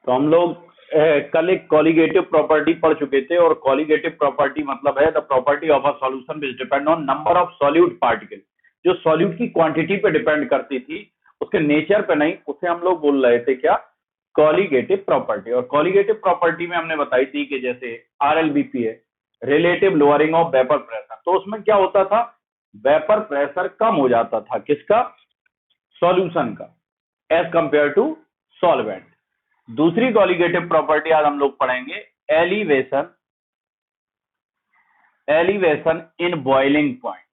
तो हम लोग कल एक कॉलिगेटिव प्रॉपर्टी पढ़ चुके थे, और कॉलिगेटिव प्रॉपर्टी मतलब है the property of a solution which depend on number of solute particle, जो सॉल्यूट की क्वांटिटी पे डिपेंड करती थी, उसके नेचर पे नहीं। उसे हम लोग बोल रहे थे क्या, कॉलिगेटिव प्रॉपर्टी। और कॉलिगेटिव प्रॉपर्टी में हमने बताई थी कि जैसे RLBP है, relative lowering of vapour pressure, तो उसमें क्या होता था, वेपर प्रेशर कम हो जाता था, किसका, सॉल्यूशन का, एज कंपेयर टू सॉल्वेंट। दूसरी कॉलिगेटिव प्रॉपर्टी आज हम लोग पढ़ेंगे, elevation, elevation in boiling point,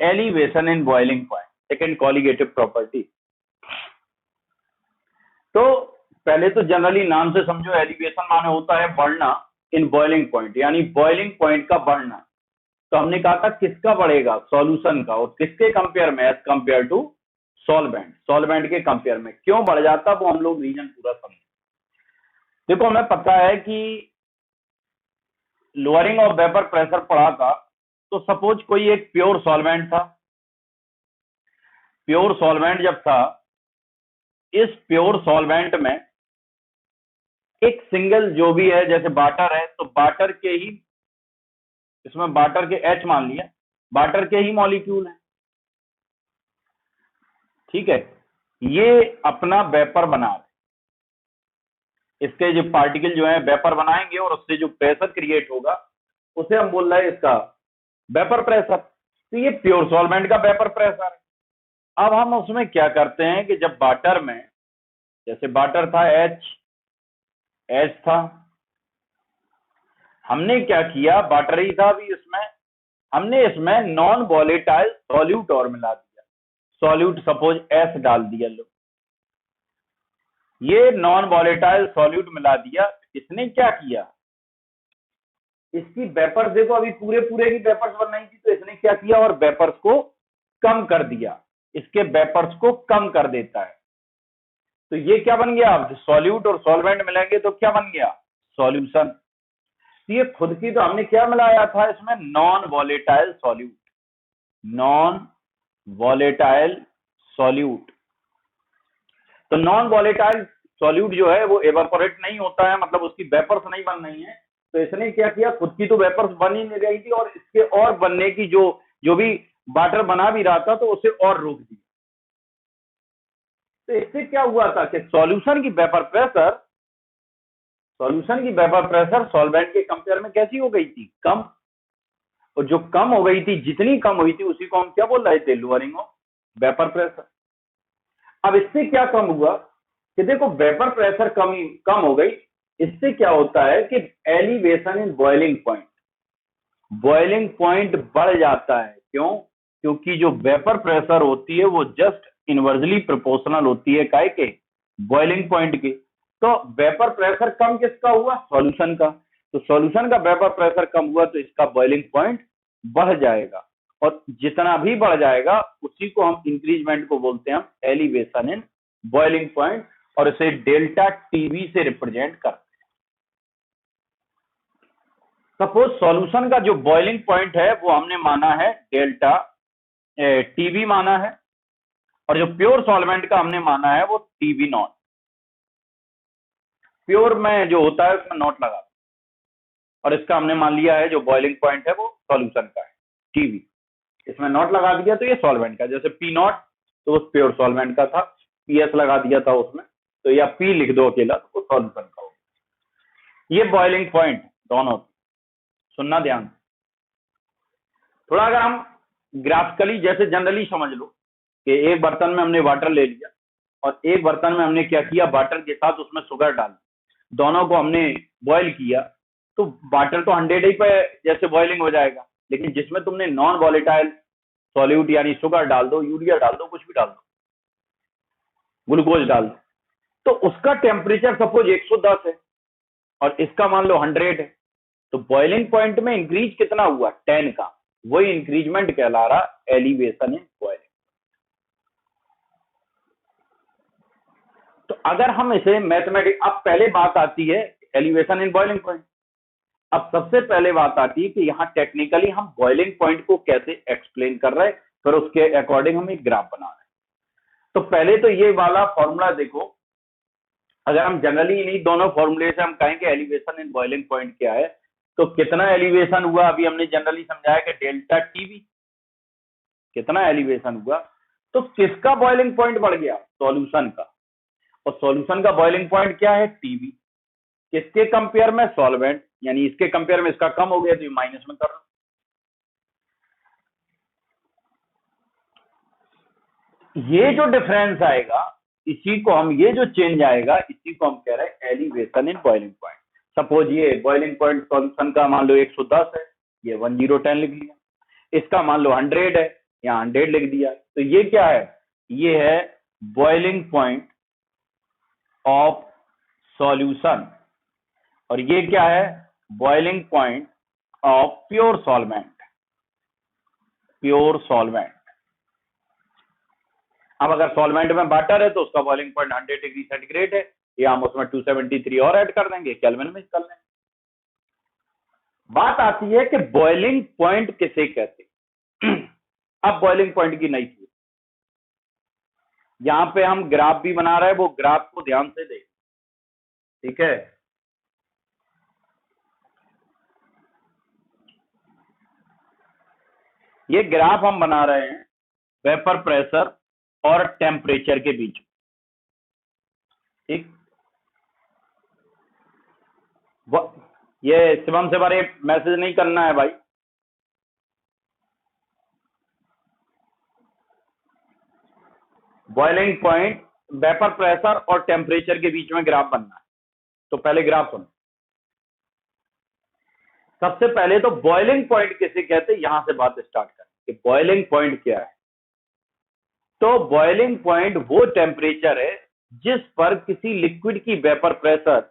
elevation in boiling point, second colligative property. तो पहले तो जनरली नाम से समझो, एलिवेशन माने होता है बढ़ना इन बॉइलिंग पॉइंट, यानी बॉइलिंग पॉइंट का बढ़ना। तो हमने कहा था किसका बढ़ेगा, सॉल्यूशन का, और किसके कंपेयर में, as compared to solvent, solvent के कंपेयर में। क्यों बढ़ जाता वो हम लोग रीजन पूरा समझे। देखो हमें पता है कि लोअरिंग ऑफ वेपर प्रेशर पढ़ा था, तो सपोज कोई एक प्योर सॉल्वेंट था, प्योर सॉल्वेंट जब था, इस प्योर सॉल्वेंट में एक सिंगल जो भी है, जैसे वाटर है, तो वाटर के ही, इसमें वाटर के H मान लिया, वाटर के ही मॉलिक्यूल है, ठीक है, ये अपना वेपर बना रहे, इसके जो पार्टिकल जो है वेपर बनाएंगे, और उससे जो प्रेशर क्रिएट होगा उसे हम बोल रहे हैं इसका वेपर प्रेशर। तो ये प्योर सॉल्वेंट का वेपर प्रेशर है। अब हम उसमें क्या करते हैं कि जब वाटर में, जैसे वाटर था H था, हमने क्या किया, वाटर ही था अभी इसमें, हमने इसमें नॉन वॉलेटाइल सॉल्यूट और मिला दिया, सॉल्यूट सपोज S डाल दिया, लो ये नॉन वॉलेटाइल सॉल्यूट मिला दिया। इसने क्या किया, इसकी वेपर्स देखो, अभी पूरे पूरे की वेपर्स बन रही थी, तो इसने क्या किया, और वेपर्स को कम कर दिया, इसके वेपर्स को कम कर देता है। तो ये क्या बन गया, अब सॉल्यूट और सॉल्वेंट मिलेंगे तो क्या बन गया, सॉल्यूशन। ये खुद की, तो हमने क्या मिलाया था इसमें, non volatile solute, non volatile solute. तो नॉन वॉलेटाइल सॉल्यूट जो है वो एवापोरेट नहीं होता है, मतलब उसकी वेपर्स नहीं बन रही है। तो इसने क्या किया, खुद की तो वेपर्स बन ही नहीं रही थी, और इसके और बनने की जो जो भी वाटर बना भी रहा था, तो उसे और रोक दिया। तो इससे क्या हुआ था कि सॉल्यूशन की वेपर प्रेशर, सॉल्यूशन की वेपर प्रेशर सॉल्वेंट के कंपेयर में कैसी हो गई थी, कम। और जो कम हो गई थी, जितनी कम हुई थी, उसी को हम क्या बोल रहे थे, लोअरिंग ऑफ वेपर प्रेशर। अब इससे क्या कम हुआ कि देखो वेपर प्रेशर कम हो गई, इससे क्या होता है कि elevation in boiling point, boiling point बढ़ जाता है। क्यों, क्योंकि जो वेपर प्रेशर होती है वो जस्ट इनवर्सली प्रोपोर्शनल होती है काय के, बॉइलिंग पॉइंट के। तो वेपर प्रेशर कम किसका हुआ, सॉल्यूशन का। तो सॉल्यूशन का वेपर प्रेशर कम हुआ, तो इसका बॉइलिंग पॉइंट बढ़ जाएगा, और जितना भी बढ़ जाएगा उसी को हम इंक्रीजमेंट को बोलते हैं हम एलिवेशन इन बॉइलिंग पॉइंट, और इसे डेल्टा टीवी से रिप्रेजेंट करते हैं। सपोज सॉल्यूशन का जो बॉइलिंग पॉइंट है वो हमने माना है डेल्टा टीवी माना है, और जो प्योर सॉल्वेंट का हमने माना है वो टीवी नॉट। प्योर में जो होता है उसमें नॉट लगा, और इसका हमने मान लिया है जो बॉइलिंग पॉइंट है वो सॉल्यूशन का है, टीवी, इसमें नॉट लगा दिया तो ये सॉल्वेंट का, जैसे पी नॉट तो उस प्योर सॉल्वेंट का था, पीएस लगा दिया था उसमें, तो या पी लिख दो अकेला तो सॉल्यूशन का होगा। ये बॉइलिंग पॉइंट दोनों, सुनना ध्यान। थोड़ा अगर हम ग्राफिकली जैसे जनरली समझ लो कि एक बर्तन में हमने वाटर ले लिया, और एक बर्तन में हमने क्या किया, वाटर के साथ उसमें शुगर डाल, दोनों को हमने बॉईल किया, तो वाटर तो 100 ही पे जैसे बॉइलिंग हो जाएगा। लेकिन जिसमें तुमने नॉन वॉलेटाइल सॉल्यूट यानी शुगर डाल दो, यूरिया डाल दो, कुछ भी डाल दो, ग्लूकोज डाल दो, तो उसका टेम्परेचर सपोज 110 है और इसका मान लो 100 है, तो बॉइलिंग पॉइंट में इंक्रीज कितना हुआ, 10 का, वही इंक्रीजमेंट कहला रहा एलिवेशन इन बॉइलिंग। तो अगर हम इसे मैथमेटिक, अब पहले बात आती है एलिवेशन इन बॉइलिंग पॉइंट, अब सबसे पहले बात आती है कि यहाँ टेक्निकली हम बॉइलिंग पॉइंट को कैसे एक्सप्लेन कर रहे हैं, फिर उसके अकॉर्डिंग हम एक ग्राफ बना रहे हैं। तो पहले तो ये वाला फॉर्मूला देखो, अगर हम जनरली इन्हीं दोनों फॉर्मूले से हम कहें कि एलिवेशन इन बॉइलिंग पॉइंट क्या है, तो कितना एलिवेशन हुआ, अभी हमने जनरली समझाया कि डेल्टा टीवी, कितना एलिवेशन हुआ, तो किसका बॉइलिंग पॉइंट बढ़ गया, सॉल्यूशन का, और सॉल्यूशन का बॉइलिंग पॉइंट क्या है, टीवी, किसके कंपेयर में, सॉल्वेंट, यानी इसके कंपेयर में इसका कम हो गया तो ये माइनस में कर रहा हूं। ये जो डिफरेंस आएगा, इसी को हम, ये जो चेंज आएगा, इसी को हम कह रहे हैं elevation in boiling point. Suppose ये बॉइलिंग पॉइंट सॉल्यूशन का मान लो 110 है, ये 1010 लिख लिया, इसका मान लो 100 है, यहाँ 100 लिख दिया, तो ये क्या है, ये है बॉइलिंग पॉइंट ऑफ सॉल्यूशन, और ये क्या है, boiling point of pure solvent, pure solvent. अब अगर सॉल्वेंट में वाटर है तो उसका बॉइलिंग पॉइंट 100 डिग्री सेंटीग्रेड है, या हम उसमें 273 और ऐड कर देंगे, केल्विन में कर लेंगे। बात आती है कि बॉइलिंग पॉइंट किसे कहते हैं। अब बॉइलिंग पॉइंट की नई चीज, यहां पे हम ग्राफ भी बना रहे हैं, वो ग्राफ को ध्यान से देख, ठीक है। ये ग्राफ हम बना रहे हैं वेपर प्रेशर और टेम्परेचर के बीच, ठीक। ये शिवम से बारे मैसेज नहीं करना है भाई, बॉइलिंग पॉइंट, वेपर प्रेशर और टेम्परेचर के बीच में ग्राफ बनना है। तो पहले ग्राफ सुनो, सबसे पहले तो बॉइलिंग पॉइंट किसे कहते हैं, यहां से बात स्टार्ट करें कि बॉइलिंग पॉइंट क्या है। तो बॉइलिंग पॉइंट वो टेम्परेचर है जिस पर किसी लिक्विड की vapour pressure,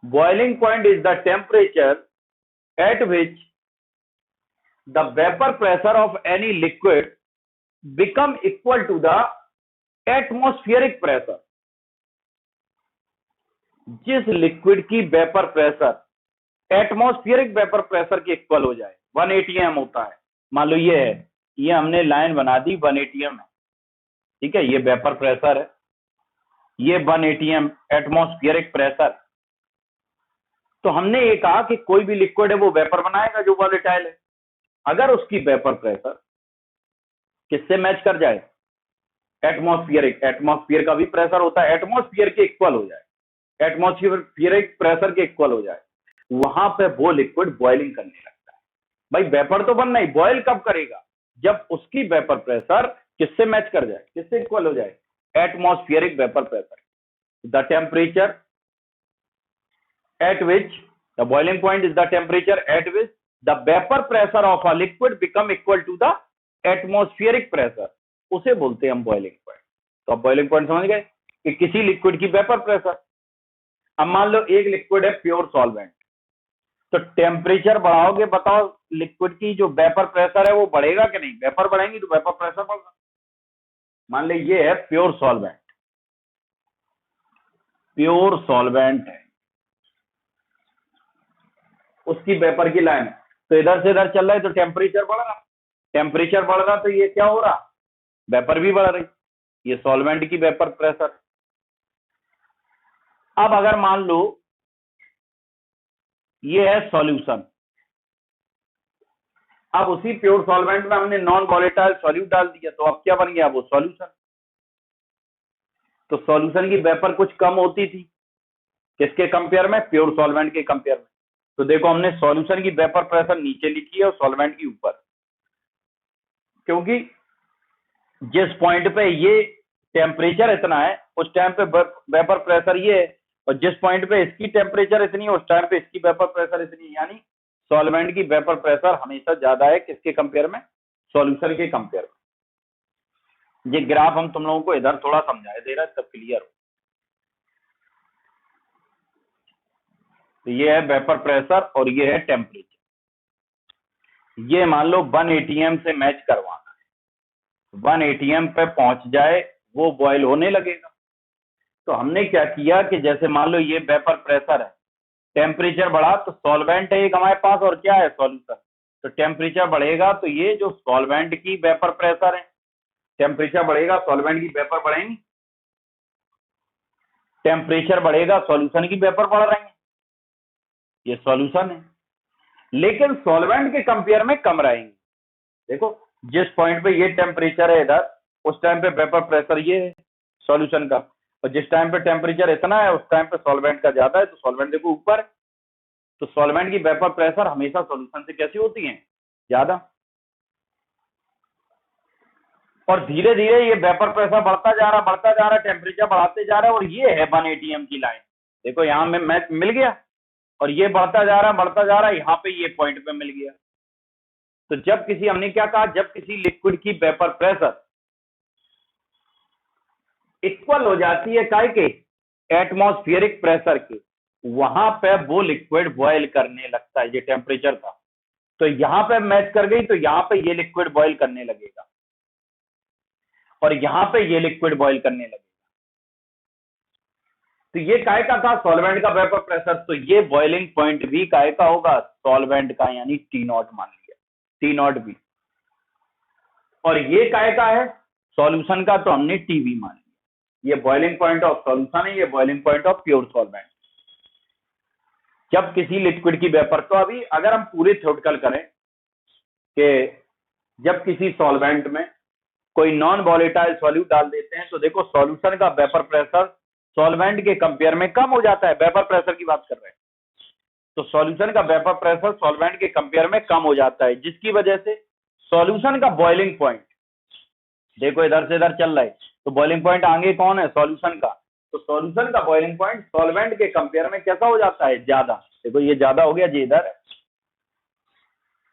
boiling point is the temperature at which the vapor pressure of any liquid become equal to the atmospheric pressure। जिस लिक्विड की vapour pressure atmospheric vapour pressure के equal हो जाए, 1 atm होता है, मान लो ये है, ये हमने लाइन बना दी 1 atm है, ठीक है, ये वेपर प्रेशर है, ये 1 atm एटमॉस्फेरिक प्रेशर। तो हमने ये कहा कि कोई भी लिक्विड है वो वेपर बनाएगा जो वॉलेटाइल है, अगर उसकी वेपर प्रेशर किससे मैच कर जाए, एटमॉस्फेरिक, एटमॉस्फेयर का भी प्रेशर होता है, एटमॉस्फेयर के इक्वल हो जाए, एटमॉस्फेरिक प्रेशर के इक्वल हो जाए, वहां पे वो लिक्विड बॉइलिंग करने लगता है। भाई वेपर तो बनना ही, बॉइल कब करेगा, जब उसकी वेपर प्रेशर किससे मैच कर जाए, किससे इक्वल हो जाए, atmospheric vapour pressure. The temperature at which the boiling point is the temperature at which the vapor pressure of a liquid become equal to the atmospheric pressure, उसे बोलते हैं हम बॉइलिंग पॉइंट। तो अब बॉइलिंग पॉइंट समझ गए कि किसी लिक्विड की वेपर प्रेशर। अब मान लो एक लिक्विड है प्योर सॉल्वेंट, तो टेम्परेचर बढ़ाओगे, बताओ लिक्विड की जो वेपर प्रेशर है वो बढ़ेगा कि नहीं, वेपर बढ़ेंगी तो वेपर प्रेशर बढ़ेगा। मान लो ये है प्योर सॉल्वेंट, प्योर सॉल्वेंट है, उसकी वेपर की लाइन, तो इधर से इधर चल रहा है तो टेम्परेचर बढ़ रहा, टेम्परेचर बढ़ रहा तो ये क्या हो रहा, वेपर भी बढ़ रही, ये सॉल्वेंट की वेपर प्रेशर। अब अगर मान लो ये है सॉल्यूशन, अब उसी प्योर सॉल्वेंट में हमने नॉन वॉलेटाइल सॉल्यूट डाल दिया, तो अब क्या बन गया, वो सॉल्यूशन। तो सॉल्यूशन की वेपर कुछ कम होती थी, किसके कंपेयर में, प्योर सॉल्वेंट के कंपेयर में। तो देखो हमने सॉल्यूशन की वेपर प्रेशर नीचे लिखी है और सॉल्वेंट की ऊपर, क्योंकि जिस पॉइंट पे ये टेम्परेचर इतना है उस टाइम पे वेपर प्रेशर ये है, और जिस पॉइंट पे इसकी टेम्परेचर इतनी है उस टाइम पे इसकी वेपर प्रेशर इतनी है, यानी सॉल्वेंट की वेपर प्रेशर हमेशा ज्यादा है किसके कंपेयर में, सॉल्यूशन के कंपेयर में। ये ग्राफ हम तुम लोगों को इधर थोड़ा समझाए दे रहा है तब क्लियर हो। तो ये है वेपर प्रेशर और ये है टेम्परेचर। ये मान लो 1 atm से मैच करवाना है, 1 atm पे पहुंच जाए वो बॉयल होने लगेगा। तो हमने क्या किया कि जैसे मान लो ये वेपर प्रेशर है, टेम्परेचर बढ़ा तो सॉल्वेंट है एक हमारे पास और क्या है, सॉल्यूशन। तो टेम्परेचर बढ़ेगा तो ये जो सॉल्वेंट की वेपर प्रेशर है, टेम्परेचर बढ़ेगा सॉल्वेंट की वेपर बढ़ेंगी, टेम्परेचर बढ़ेगा, सॉल्यूशन की वेपर बढ़ रही है, ये सॉल्यूशन है, लेकिन सॉल्वेंट के कंपेयर में कम रहेंगे। देखो जिस पॉइंट पे ये टेम्परेचर है इधर, उस टाइम पे वेपर प्रेशर ये है सॉल्यूशन का, और जिस टाइम पे टेम्परेचर इतना है उस टाइम पे सॉल्वेंट का ज्यादा है, तो सॉल्वेंट देखो ऊपर है। तो सॉल्वेंट की वेपर प्रेशर हमेशा सॉल्यूशन से कैसी होती है, ज्यादा। और धीरे धीरे ये वेपर प्रेशर बढ़ता जा रहा, टेम्परेचर बढ़ाते जा रहा है, और ये है 1 atm की लाइन। देखो यहाँ में मैच मिल गया, और ये बढ़ता जा रहा, यहाँ पे ये पॉइंट पे मिल गया। तो जब किसी, हमने क्या कहा, जब किसी लिक्विड की वेपर प्रेशर इक्वल हो जाती है काय के, एटमॉस्फेरिक प्रेशर के, वहां पे वो लिक्विड बॉयल करने लगता है। ये टेम्परेचर था, तो यहां पे मैच कर गई, तो यहां पे ये लिक्विड बॉयल करने लगेगा, और यहां पे ये लिक्विड बॉयल करने लगेगा। तो ये काय का था, सॉल्वेंट का वेपर प्रेशर। तो ये बॉइलिंग पॉइंट भी काय का होगा, सॉल्वेंट का, यानी T0 मान लिया, T0 भी। और ये काय का है, सॉल्यूशन का, तो हमने टीवी मान लिया। ये बॉइलिंग पॉइंट ऑफ सॉल्यूशन है, ये boiling point of pure solvent. जब किसी लिक्विड की वेपर, तो अभी अगर हम पूरे थ्योरेटिकल करें कि जब किसी सॉल्वेंट में कोई नॉन वॉलेटाइल सॉल्यूट डाल देते हैं, तो देखो सॉल्यूशन का वेपर प्रेशर सॉल्वेंट के कंपेयर में कम हो जाता है। वेपर प्रेशर की बात कर रहे हैं, तो सॉल्यूशन का वेपर प्रेशर सॉल्वेंट के कंपेयर में कम हो जाता है, जिसकी वजह से सॉल्यूशन का बॉइलिंग पॉइंट, देखो इधर से इधर चल रहा है, तो बॉइलिंग पॉइंट आगे कौन है, सॉल्यूशन का। तो सॉल्यूशन का बॉइलिंग पॉइंट सॉल्वेंट के कंपेयर में कैसा हो जाता है, ज्यादा। देखो ये ज्यादा हो गया जी इधर,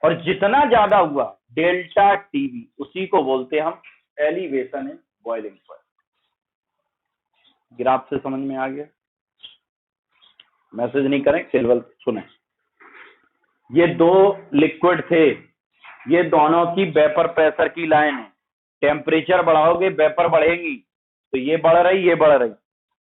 और जितना ज्यादा हुआ डेल्टा टीवी, उसी को बोलते हैं हम elevation in boiling point. Graph से समझ में आ गया, मैसेज नहीं करें, केवल सुने। ये दो लिक्विड थे, ये दोनों की वेपर प्रेशर की लाइन है। टेम्परेचर बढ़ाओगे वेपर बढ़ेगी, तो ये बढ़ रही, ये बढ़ रही।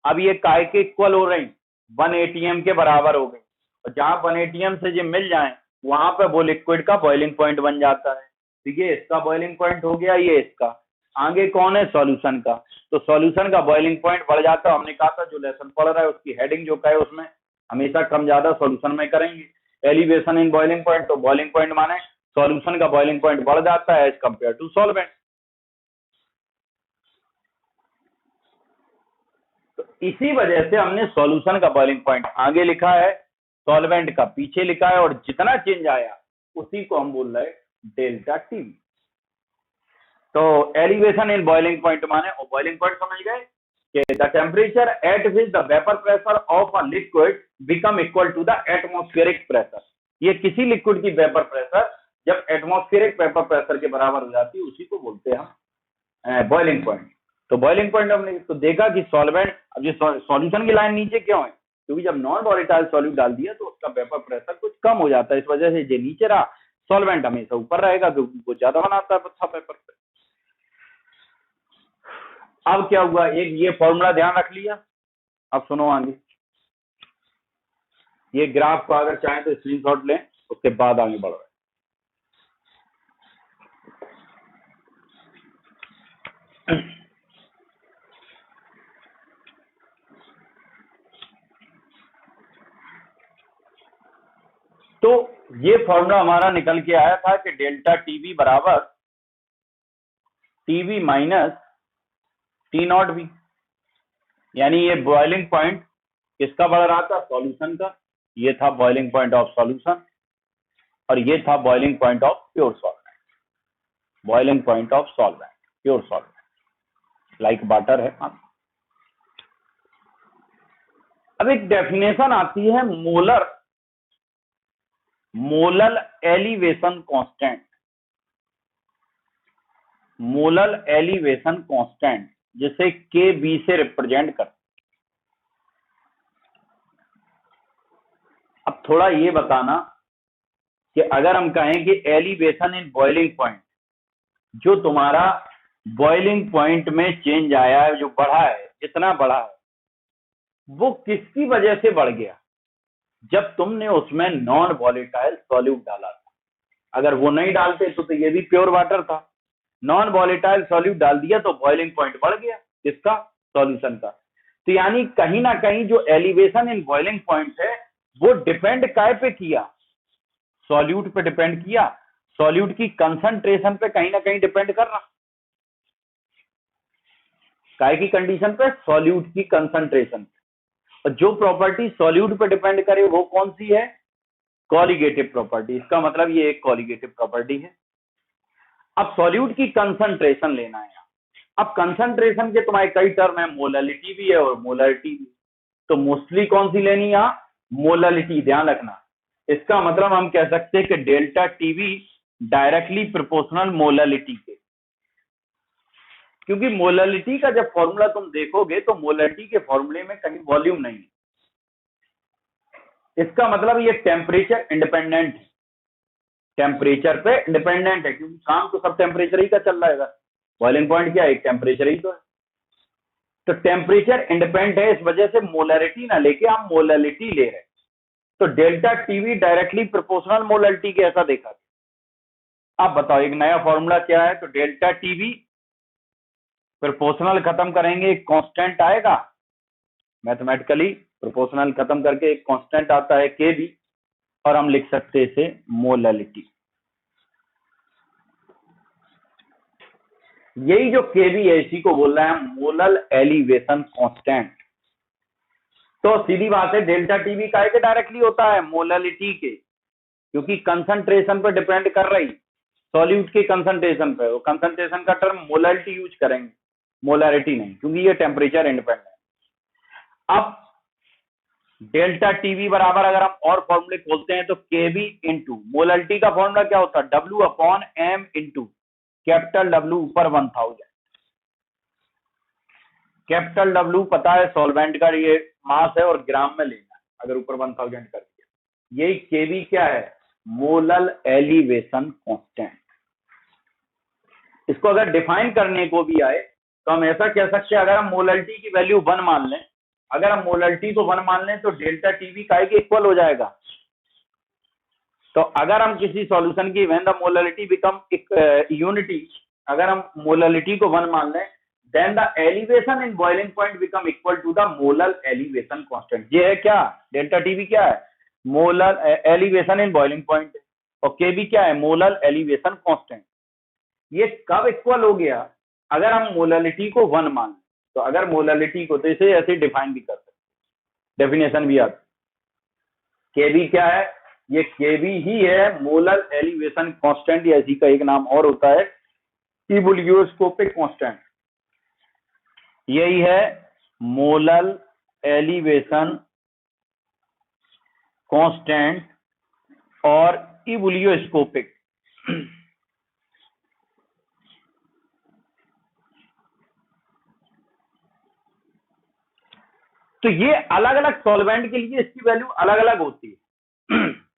अब ये काय के इक्वल हो रही, 1 atm के बराबर हो गई, और जहां 1 atm से ये मिल जाए, वहां पे वो लिक्विड का बॉइलिंग पॉइंट बन जाता है। ठीक है, इसका बॉइलिंग पॉइंट हो गया, ये इसका। आगे कौन है, सॉल्यूशन का। तो सॉल्यूशन का बॉइलिंग पॉइंट बढ़ जाता है। हमने कहा था जो लेसन पढ़ रहा है उसकी हेडिंग जो का है उसमें हमेशा कम ज्यादा सॉल्यूशन में करेंगे। एलिवेशन इन बॉइलिंग पॉइंट, तो बॉइलिंग पॉइंट माने सॉल्यूशन का बॉइलिंग पॉइंट बढ़ जाता है एज कंपेयर टू सॉल्वेंट। तो इसी वजह से हमने सॉल्यूशन का बॉइलिंग पॉइंट आगे लिखा है, सॉल्वेंट का पीछे लिखा है, और जितना चेंज आया उसी को हम बोल रहे हैं डेल्टा टी। तो एलिवेशन इन बॉइलिंग पॉइंट माने, और बॉइलिंग पॉइंट समझ गए कि the temperature at which the vapour pressure of a liquid become equal to the atmospheric pressure. ये किसी लिक्विड की वेपर प्रेशर जब एटमॉस्फेरिक वेपर प्रेशर के बराबर हो जाती है, उसी को बोलते हैं हम बॉइलिंग पॉइंट। तो बॉइलिंग पॉइंट हमने तो देखा कि सॉल्वेंट, अब ये सॉल्यूशन की लाइन नीचे क्यों है, क्योंकि जब नॉन वॉलेटाइल सॉल्यूट डाल दिया तो उसका वेपर प्रेशर कुछ कम हो जाता है, इस वजह से ये नीचे रहा, सॉल्वेंट हमेशा ऊपर रहेगा क्योंकि वो ज्यादा बनाता है अच्छा पेपर पे। अब क्या हुआ, एक ये फॉर्मूला ध्यान रख लिया। अब सुनो आगे, ये ग्राफ को अगर चाहें तो स्क्रीनशॉट लें, उसके बाद आगे बढ़ रहे हैं। तो ये फॉर्मूला हमारा निकल के आया था कि डेल्टा टीवी बराबर टीवी माइनस T0 भी, यानी ये बॉइलिंग पॉइंट किसका बढ़ रहा था, सॉल्यूशन का। ये था बॉइलिंग पॉइंट ऑफ सॉल्यूशन, और ये था boiling point of pure solvent. Boiling point of solvent, pure solvent like water है। अब एक डेफिनेशन आती है molal elevation constant, molal elevation constant, जिसे Kb से रिप्रेजेंट कर। अब थोड़ा ये बताना कि अगर हम कहें कि एलिवेशन इन बॉइलिंग पॉइंट, जो तुम्हारा बॉइलिंग पॉइंट में चेंज आया है, जो बढ़ा है, जितना बढ़ा है, वो किसकी वजह से बढ़ गया, जब तुमने उसमें नॉन वॉलेटाइल सॉल्यूट डाला था। अगर वो नहीं डालते तो ये भी प्योर वाटर था। नॉन वॉलेटाइल सॉल्यूट डाल दिया तो बॉइलिंग पॉइंट बढ़ गया, किसका, सॉल्यूशन का। तो यानी कहीं ना कहीं जो एलिवेशन इन बॉइलिंग पॉइंट है वो डिपेंड काय पे किया, सॉल्यूट पे डिपेंड किया, सॉल्यूट की कंसंट्रेशन पे कहीं ना कहीं डिपेंड कर रहा। काय की कंडीशन पे, सॉल्यूट की कंसंट्रेशन। और जो प्रॉपर्टी सॉल्यूट पे डिपेंड करे वो कौन सी है, कॉलिगेटिव प्रॉपर्टी। इसका मतलब ये एक कॉलिगेटिव प्रॉपर्टी है। अब सॉल्यूट की कंसंट्रेशन लेना है। अब कंसंट्रेशन के तुम्हारे कई टर्म है, मोलालिटी भी है और मोलारिटी भी। तो मोस्टली कौन सी लेनी है, मोलालिटी, ध्यान रखना। इसका मतलब हम कह सकते हैं कि delta TV directly proportional molality के, क्योंकि मोलालिटी का जब फॉर्मूला तुम देखोगे तो मोलालिटी के फॉर्मूले में कहीं वॉल्यूम नहीं है। इसका मतलब ये टेम्परेचर इंडिपेंडेंट है, टेम्परेचर पे इंडिपेंडेंट है, क्योंकि काम तो सब टेम्परेचर ही का चल रहा है। बॉइलिंग पॉइंट क्या है, एक टेम्परेचर ही तो है। तो टेम्परेचर इंडिपेंडेंट है, इस वजह से मोलारिटी ना लेके हम मोलालिटी ले रहे हैं। तो delta TV directly proportional molality के, ऐसा देखा। अब बताओ एक नया फॉर्मूला क्या है। तो डेल्टा टीवी प्रोपोर्शनल खत्म करेंगे, एक कांस्टेंट आएगा मैथमेटिकली, प्रोपोर्शनल खत्म करके एक कांस्टेंट आता है के बी, और हम लिख सकते हैं इसे मोलालिटी। यही जो के बी है इसी को बोल रहे हैं मोलल एलिवेशन कांस्टेंट। तो सीधी बात है, डेल्टा टीवी काहे के डायरेक्टली होता है, मोलालिटी के, क्योंकि कंसंट्रेशन पर डिपेंड कर रही, सॉल्यूट की कंसंट्रेशन पे। वो कंसंट्रेशन का टर्म मोलालिटी यूज करेंगे, मोलारिटी नहीं, क्योंकि ये टेम्परेचर इंडिपेंडेंट है। अब डेल्टा टीवी बराबर अगर हम और फॉर्मूले खोलते हैं तो केबी इंटू मोलालिटी का फॉर्मूला क्या होता है, W upon M into capital W ऊपर 1000। कैपिटल डब्ल्यू पता है सॉल्वेंट का ये मास है और ग्राम में लेना है, अगर ऊपर 1000 कर दिया। यही केबी क्या है, मोलल एलिवेशन कांस्टेंट। इसको अगर डिफाइन करने को भी आए तो हम ऐसा कह सकते हैं, अगर हम मोलालिटी की वैल्यू 1 मान लें, अगर हम मोलालिटी को 1 मान लें तो डेल्टा टीवी काय के इक्वल हो जाएगा। तो अगर हम किसी सॉल्यूशन की when the molality become unity, अगर हम मोलालिटी को 1 मान लें, then the elevation in boiling point become equal to the molal elevation constant. ये है क्या, डेल्टा टीवी क्या है, molal elevation in boiling point, और केबी क्या है, मोलल एलिवेशन कांस्टेंट। ये कब इक्वल हो गया, अगर हम मोलालिटी को 1 मान लें। तो अगर मोलालिटी को, तो इसे ऐसे डिफाइन भी कर सकते, डेफिनेशन भी आती। केबी क्या है, ये केबी ही है मोलल एलिवेशन कांस्टेंट, या इसी का एक नाम और होता है इबुलियोस्कोपिक कांस्टेंट। यही है मोलल एलिवेशन कांस्टेंट और इबुलियोस्कोपिक। तो ये अलग अलग सॉल्वेंट के लिए इसकी वैल्यू अलग अलग होती है।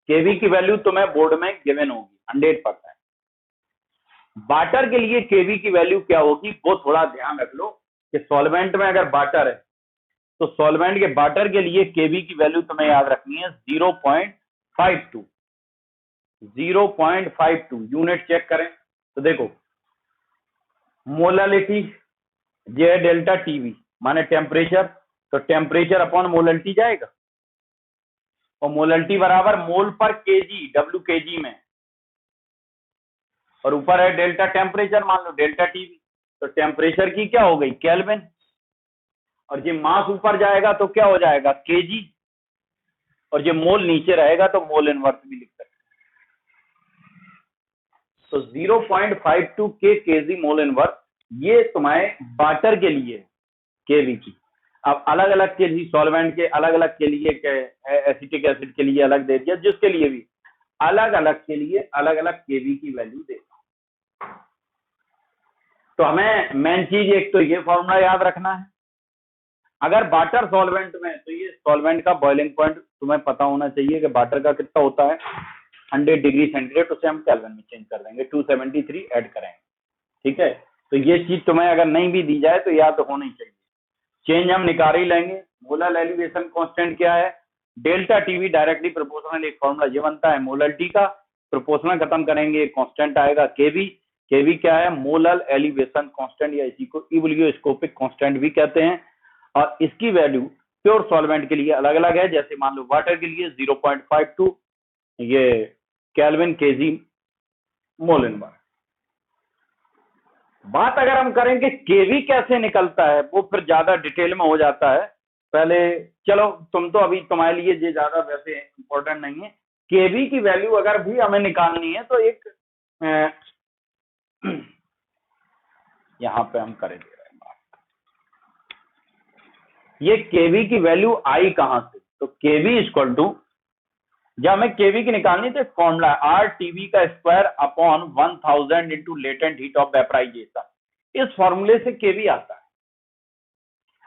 केवी की वैल्यू तुम्हें बोर्ड में गिवन होगी 100%। वाटर के लिए केवी की वैल्यू क्या होगी वो थोड़ा ध्यान रख लो कि सॉल्वेंट में अगर वाटर है तो सॉल्वेंट के वाटर के लिए केवी की वैल्यू तुम्हें याद रखनी है 0.52। 0.52 यूनिट चेक करें तो देखो, मोलालिटी ये है डेल्टा टीवी माने टेम्परेचर, तो टेम्परेचर अपॉन मोलालिटी जाएगा, और मोलालिटी बराबर मोल पर केजी, डब्ल्यू केजी में, और ऊपर है डेल्टा टेम्परेचर, मान लो डेल्टा टीवी, तो टेम्परेचर की क्या हो गई, केल्विन, और ये मास ऊपर जाएगा तो क्या हो जाएगा, केजी, और ये मोल नीचे रहेगा तो मोल इनवर्स भी लिख सकते हैं। तो 0.52 के केजी मोल इनवर्स, ये तुम्हारे वाटर के लिए केवी की। अब अलग अलग केजी सॉल्वेंट के अलग अलग के लिए, एसिटिक एसिड के लिए अलग दे दिया, जिसके लिए भी अलग अलग के लिए अलग अलग केवी की वैल्यू देता। तो हमें मेन चीज एक तो ये फॉर्मूला याद रखना है। अगर वाटर सॉल्वेंट में, तो ये सॉल्वेंट का बॉइलिंग पॉइंट तुम्हें पता होना चाहिए कि वाटर का कितना होता है, 100 डिग्री सेंटीग्रेड, उसे हम केल्विन में चेंज कर देंगे, 273 ऐड करेंगे, ठीक है। तो ये चीज तुम्हें अगर नहीं भी दी जाए तो याद तो होनी चाहिए, चेंज हम निकाल ही लेंगे। मोलल एलिवेशन कांस्टेंट क्या है, डेल्टा टीवी डायरेक्टली प्रोपोर्शनल, एक फॉर्मूला ये बनता है मोललिटी का, प्रोपोर्शनल खत्म करेंगे एक कांस्टेंट आएगा केवी। केवी क्या है, मोलल एलिवेशन कांस्टेंट, या इसी को इवोल्यूस्कोपिक कांस्टेंट भी कहते हैं। और इसकी वैल्यू प्योर सॉल्वेंट के लिए अलग अलग है। जैसे मान लो वाटर के लिए 0.52 ये केल्विन केजी मोल इन बार। बात अगर हम करें कि केवी कैसे निकलता है, वो फिर ज्यादा डिटेल में हो जाता है। पहले चलो तुम तो अभी तुम्हारे लिए ये ज्यादा वैसे इंपॉर्टेंट नहीं है। केवी की वैल्यू अगर भी हमें निकालनी है तो एक यहां पे हम करेंगे ये केवी की वैल्यू आई कहां से, तो केवी इक्वल टू, जब हमें केवी की निकालनी तो फॉर्मूला आर टीवी का square upon 1000 into latent heat of vaporisation. इस फॉर्मूले से केवी आता है।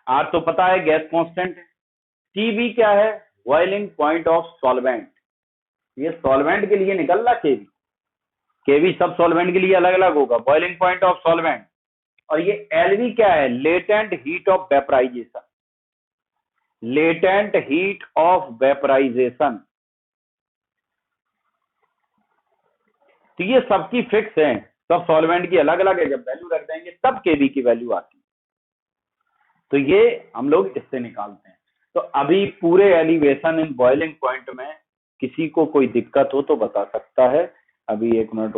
आर तो पता है गैस कांस्टेंट है, टीवी क्या है, बॉइलिंग पॉइंट ऑफ सॉल्वेंट। ये सॉल्वेंट के लिए निकल रहा केवी, केवी सब सॉल्वेंट के लिए अलग अलग होगा, बॉइलिंग पॉइंट ऑफ सॉल्वेंट। और ये एलवी क्या है, latent heat of vaporisation, latent heat of vaporisation. तो ये सबकी फिक्स है, सब सॉल्वेंट की अलग अलग है, जब वैल्यू रख देंगे तब केवी की वैल्यू आती है। तो ये हम लोग इससे निकालते हैं। तो अभी पूरे एलिवेशन इन बॉइलिंग पॉइंट में किसी को कोई दिक्कत हो तो बता सकता है। अभी 1 मिनट